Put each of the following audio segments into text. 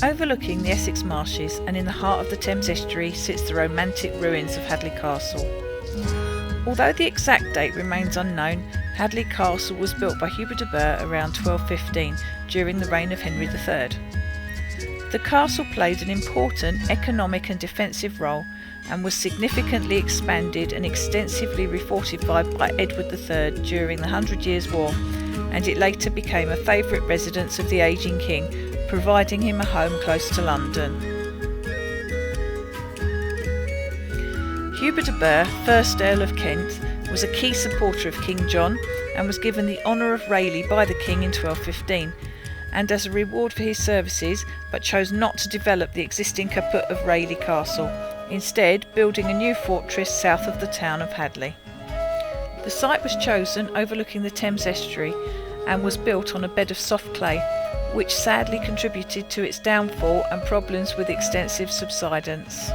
Overlooking the Essex marshes and in the heart of the Thames estuary sits the romantic ruins of Hadleigh Castle. Although the exact date remains unknown, Hadleigh Castle was built by Hubert de Burgh around 1215 during the reign of Henry III. The castle played an important economic and defensive role and was significantly expanded and extensively refortified by Edward III during the 100 Years' War, and it later became a favourite residence of the ageing king, providing him a home close to London. Hubert de Burgh, 1st Earl of Kent, was a key supporter of King John and was given the honour of Rayleigh by the king in 1215, and as a reward for his services, but chose not to develop the existing caput of Rayleigh Castle, instead building a new fortress south of the town of Hadleigh. The site was chosen overlooking the Thames estuary and was built on a bed of soft clay, which sadly contributed to its downfall and problems with extensive subsidence.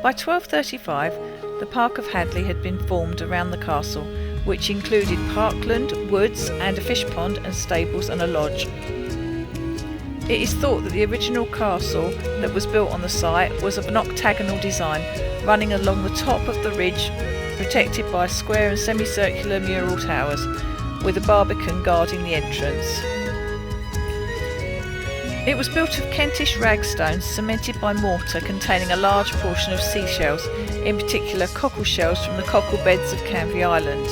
By 1235, the Park of Hadleigh had been formed around the castle, which included parkland, woods and a fish pond and stables and a lodge. It is thought that the original castle that was built on the site was of an octagonal design, running along the top of the ridge, protected by square and semicircular mural towers, with a barbican guarding the entrance. It was built of Kentish ragstones cemented by mortar containing a large portion of seashells, in particular cockle shells from the cockle beds of Canvey Island.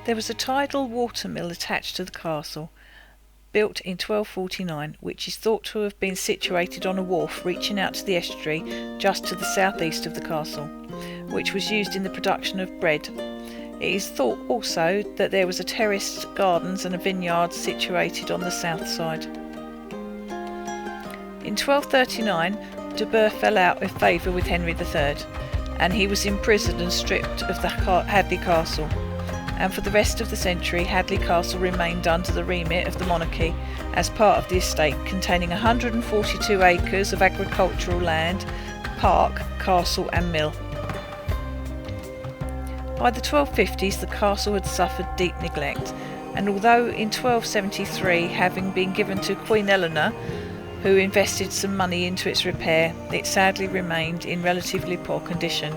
There was a tidal water mill attached to the castle, built in 1249, which is thought to have been situated on a wharf reaching out to the estuary just to the southeast of the castle, which was used in the production of bread. It is thought also that there was a terraced gardens and a vineyard situated on the south side. In 1239, de Burgh fell out of favour with Henry III, and he was imprisoned and stripped of the Hadleigh Castle. And for the rest of the century, Hadleigh Castle remained under the remit of the monarchy as part of the estate, containing 142 acres of agricultural land, park, castle and mill. By the 1250s, the castle had suffered deep neglect, and although in 1273, having been given to Queen Eleanor, who invested some money into its repair, it sadly remained in relatively poor condition.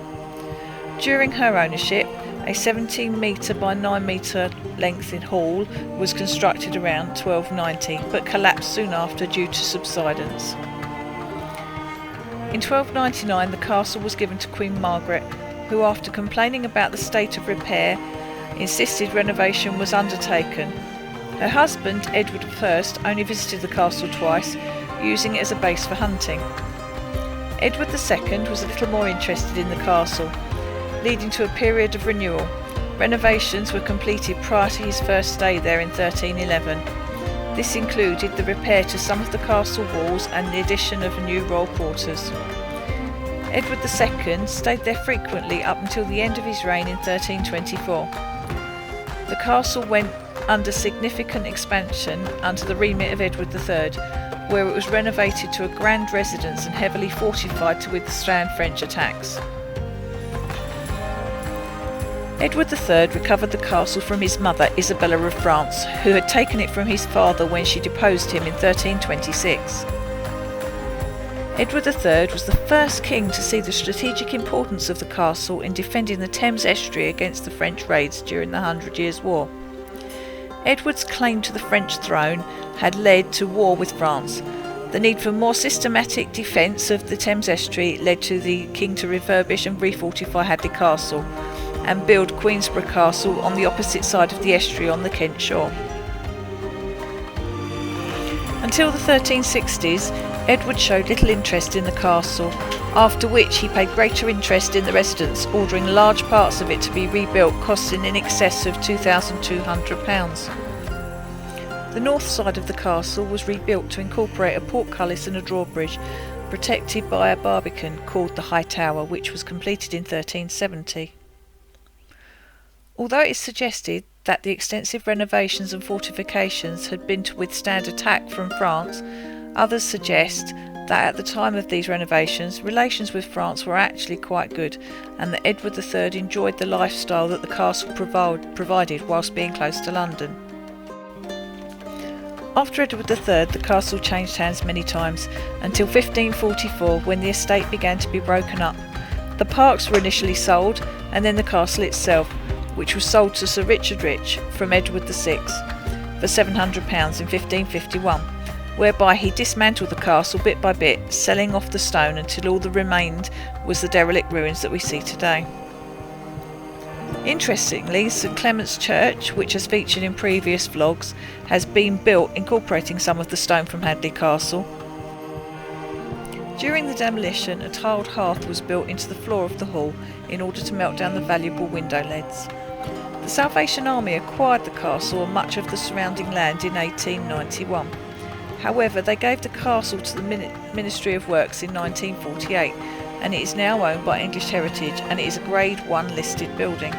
During her ownership, a 17 metre by 9 metre length hall was constructed around 1290, but collapsed soon after due to subsidence. In 1299 the castle was given to Queen Margaret, who, after complaining about the state of repair, insisted renovation was undertaken. Her husband, Edward I, only visited the castle twice, using it as a base for hunting. Edward II was a little more interested in the castle, leading to a period of renewal. Renovations were completed prior to his first stay there in 1311. This included the repair to some of the castle walls and the addition of new royal quarters. Edward II stayed there frequently up until the end of his reign in 1324. The castle went under significant expansion under the remit of Edward III, where it was renovated to a grand residence and heavily fortified to withstand French attacks. Edward III recovered the castle from his mother, Isabella of France, who had taken it from his father when she deposed him in 1326. Edward III was the first king to see the strategic importance of the castle in defending the Thames estuary against the French raids during the 100 Years' War. Edward's claim to the French throne had led to war with France. The need for more systematic defence of the Thames estuary led to the king to refurbish and refortify Hadleigh Castle and build Queensborough Castle on the opposite side of the estuary on the Kent shore. Until the 1360s, Edward showed little interest in the castle, after which he paid greater interest in the residence, ordering large parts of it to be rebuilt, costing in excess of £2,200. The north side of the castle was rebuilt to incorporate a portcullis and a drawbridge, protected by a barbican called the High Tower, which was completed in 1370. Although it is suggested that the extensive renovations and fortifications had been to withstand attack from France, others suggest that at the time of these renovations, relations with France were actually quite good, and that Edward III enjoyed the lifestyle that the castle provided whilst being close to London. After Edward III, the castle changed hands many times, until 1544, when the estate began to be broken up. The parks were initially sold, and then the castle itself, which was sold to Sir Richard Rich from Edward VI for £700 in 1551, whereby he dismantled the castle bit by bit, selling off the stone until all that remained was the derelict ruins that we see today. Interestingly, St Clement's Church, which has featured in previous vlogs, has been built incorporating some of the stone from Hadleigh Castle. During the demolition, a tiled hearth was built into the floor of the hall in order to melt down the valuable window leads. The Salvation Army acquired the castle and much of the surrounding land in 1891. However, they gave the castle to the Ministry of Works in 1948, and it is now owned by English Heritage, and it is a Grade 1 listed building.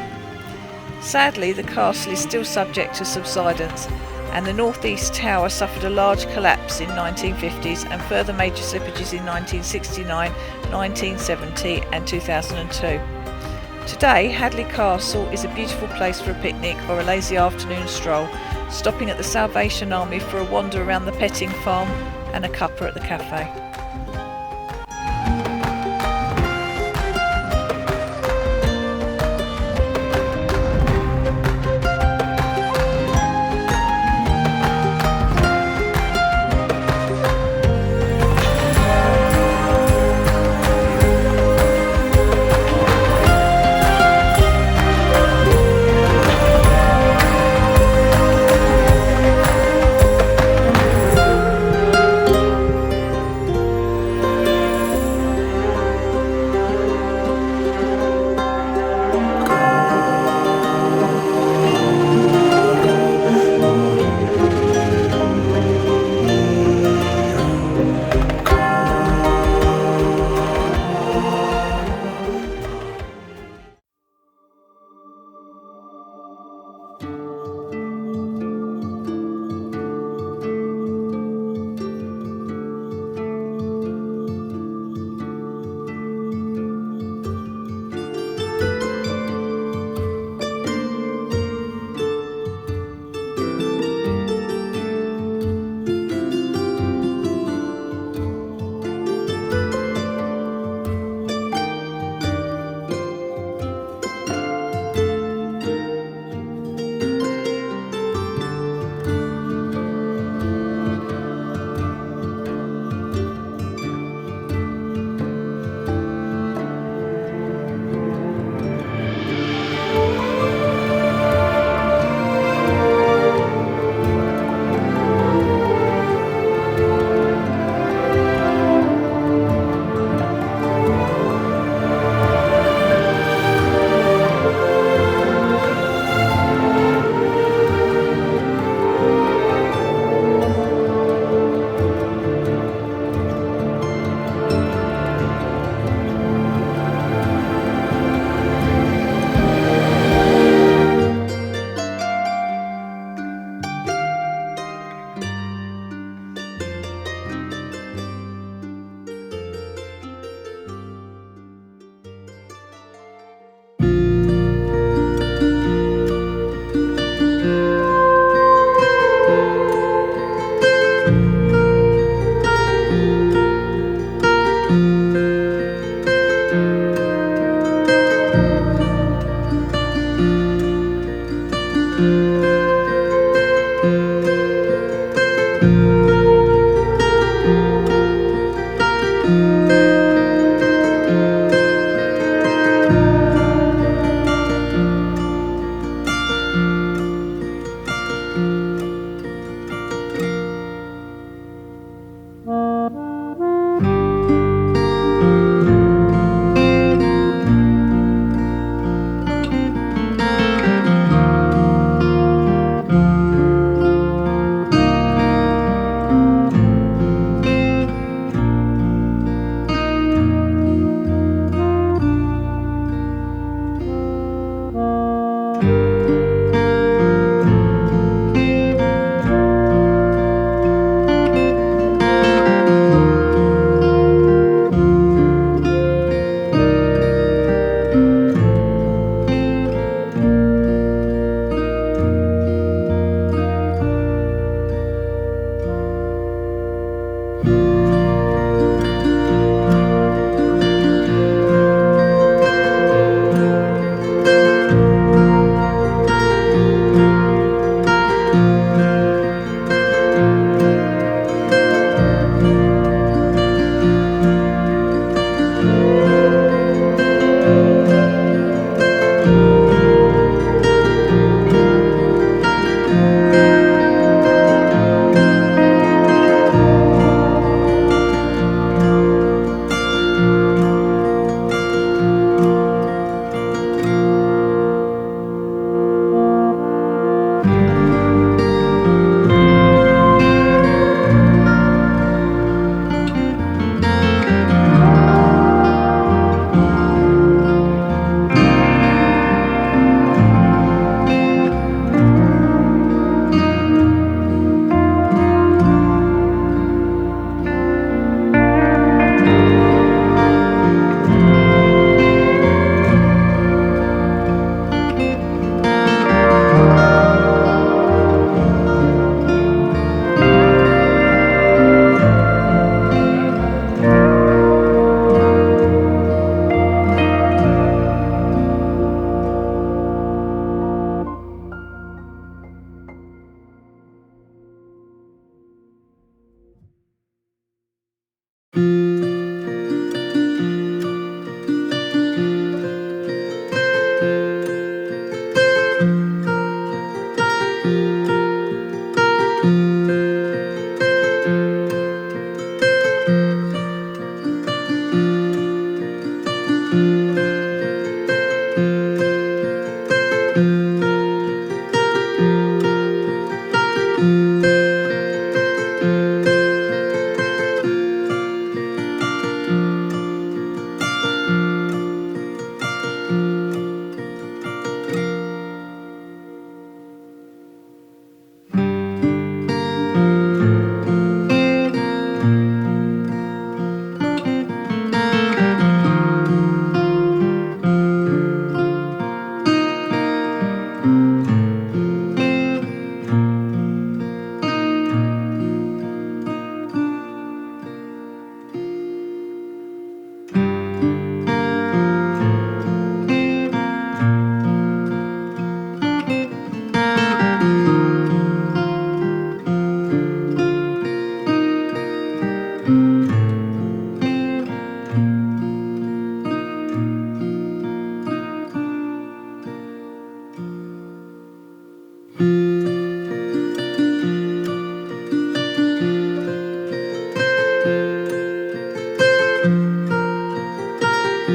Sadly, the castle is still subject to subsidence, and the northeast tower suffered a large collapse in 1950s and further major slippages in 1969, 1970 and 2002. Today, Hadleigh Castle is a beautiful place for a picnic or a lazy afternoon stroll, stopping at the Salvation Army for a wander around the petting farm and a cuppa at the cafe.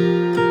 you.